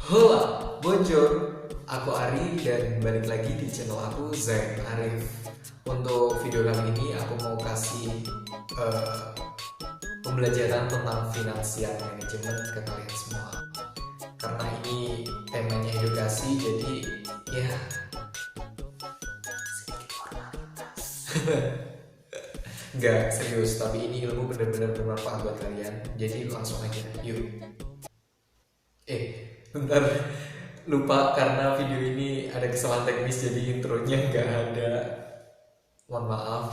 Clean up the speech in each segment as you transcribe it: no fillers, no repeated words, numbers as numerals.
Hola, bonjour. Aku Ari dan balik lagi di channel aku Zain Arif. Untuk video kali ini aku mau kasih pembelajaran tentang financial management ke kalian semua. Karena ini temanya edukasi, jadi ya sedikit formalitas. Nggak serius, tapi ini ilmu benar-benar bermanfaat buat kalian. Jadi langsung aja, yuk. Bentar, lupa karena video ini ada kesalahan teknis, jadi intronya nggak ada. Mohon maaf.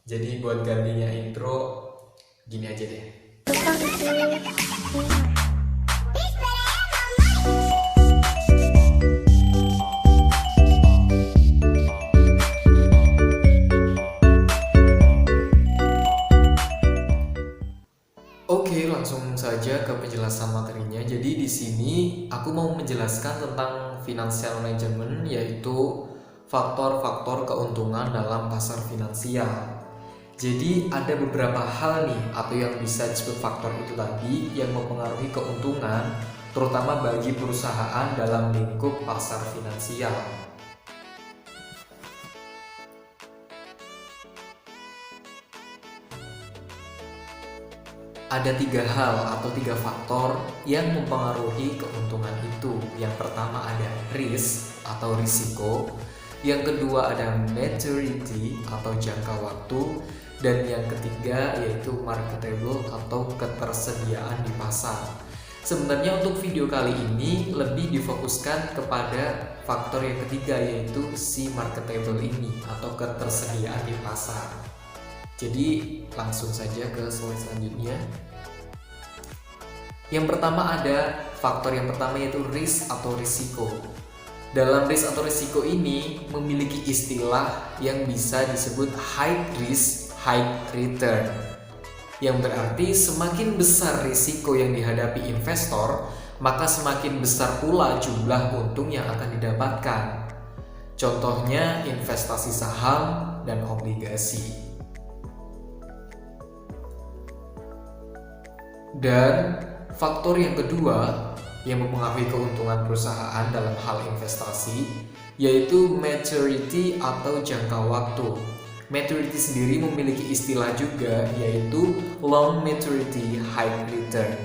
Jadi buat gantinya intro, gini aja deh. Oke, langsung saja ke penjelasan materinya. Jadi di sini aku mau menjelaskan tentang financial management, yaitu faktor-faktor keuntungan dalam pasar finansial. Jadi ada beberapa hal nih atau yang bisa disebut faktor itu tadi yang mempengaruhi keuntungan, terutama bagi perusahaan dalam lingkup pasar finansial. Ada tiga hal atau tiga faktor yang mempengaruhi keuntungan itu. Yang pertama ada risk atau risiko, yang kedua ada maturity atau jangka waktu, dan yang ketiga yaitu marketable atau ketersediaan di pasar. Sebenarnya untuk video kali ini lebih difokuskan kepada faktor yang ketiga, yaitu si marketable ini atau ketersediaan di pasar. Jadi langsung saja ke slide selanjutnya. Yang pertama ada faktor yang pertama yaitu risk atau risiko. Dalam risk atau risiko ini memiliki istilah yang bisa disebut high risk, high return. Yang berarti semakin besar risiko yang dihadapi investor, maka semakin besar pula jumlah untung yang akan didapatkan. Contohnya investasi saham dan obligasi. Dan faktor yang kedua yang mempengaruhi keuntungan perusahaan dalam hal investasi yaitu maturity atau jangka waktu. Maturity sendiri memiliki istilah juga yaitu long maturity high return.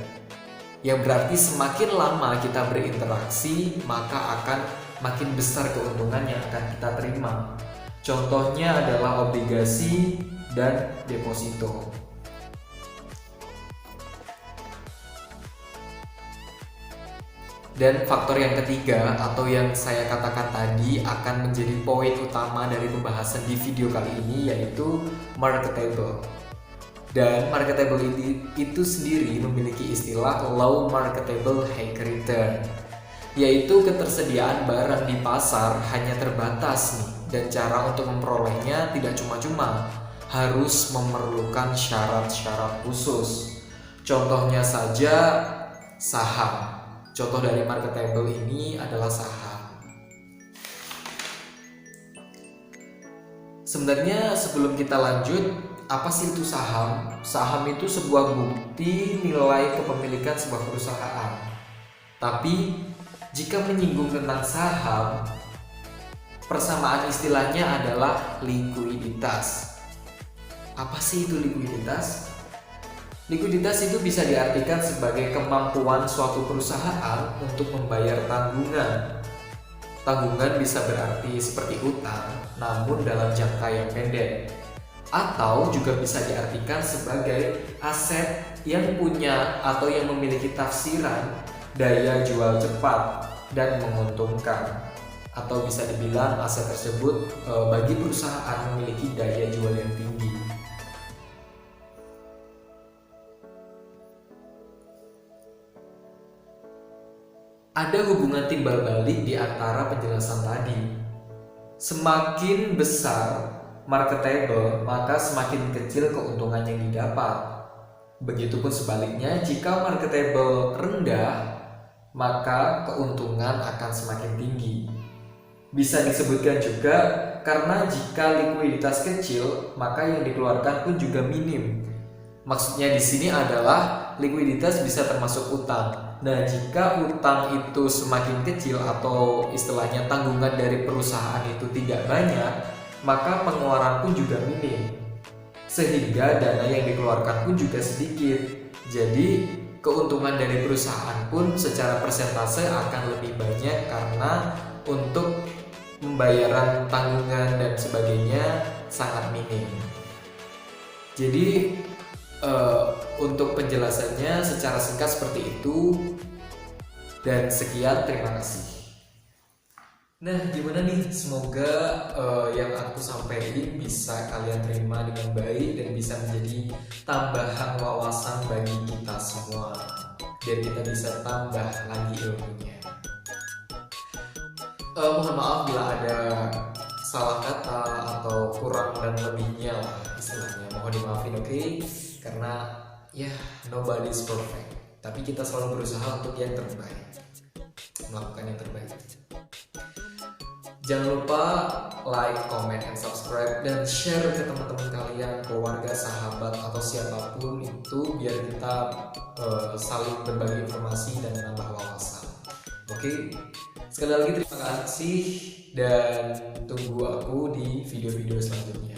Yang berarti semakin lama kita berinteraksi maka akan makin besar keuntungan yang akan kita terima. Contohnya adalah obligasi dan deposito. Dan faktor yang ketiga atau yang saya katakan tadi akan menjadi poin utama dari pembahasan di video kali ini yaitu marketable. Dan marketable itu sendiri memiliki istilah low marketable high return, yaitu ketersediaan barang di pasar hanya terbatas nih, dan cara untuk memperolehnya tidak cuma-cuma, harus memerlukan syarat-syarat khusus. Contohnya saja saham. Contoh dari marketable ini adalah saham. Sebenarnya sebelum kita lanjut, apa sih itu saham? Saham itu sebuah bukti nilai kepemilikan sebuah perusahaan. Tapi jika menyinggung tentang saham, persamaan istilahnya adalah likuiditas. Apa sih itu likuiditas? Likuiditas itu bisa diartikan sebagai kemampuan suatu perusahaan untuk membayar tanggungan. Tanggungan bisa berarti seperti utang, namun dalam jangka yang pendek. Atau juga bisa diartikan sebagai aset yang punya atau yang memiliki tafsiran daya jual cepat dan menguntungkan. Atau bisa dibilang aset tersebut bagi perusahaan memiliki daya jual yang tinggi. Ada hubungan timbal balik di antara penjelasan tadi. Semakin besar marketable, maka semakin kecil keuntungan yang didapat. Begitupun sebaliknya, jika marketable rendah, maka keuntungan akan semakin tinggi. Bisa disebutkan juga karena jika likuiditas kecil, maka yang dikeluarkan pun juga minim. Maksudnya di sini adalah likuiditas bisa termasuk utang. Nah, jika utang itu semakin kecil atau istilahnya tanggungan dari perusahaan itu tidak banyak, maka pengeluaran pun juga minim. Sehingga dana yang dikeluarkan pun juga sedikit. Jadi, keuntungan dari perusahaan pun secara persentase akan lebih banyak karena untuk pembayaran tanggungan dan sebagainya sangat minim. Jadi, untuk penjelasannya secara singkat seperti itu. Dan sekian, terima kasih. Nah, gimana nih? Semoga yang aku sampaikan bisa kalian terima dengan baik dan bisa menjadi tambahan wawasan bagi kita semua, biar kita bisa tambah lagi ilmunya. Mohon maaf bila ada salah kata atau kurang dan lebihnya lah istilahnya, mohon dimaafin, oke? Karena ya nobody's perfect, tapi kita selalu berusaha untuk yang terbaik, melakukan yang terbaik. Jangan lupa like, comment, and subscribe, dan share ke teman-teman kalian, keluarga, sahabat, atau siapapun itu, biar kita saling berbagi informasi dan menambah wawasan. Oke, sekali lagi terima kasih dan tunggu aku di video-video selanjutnya.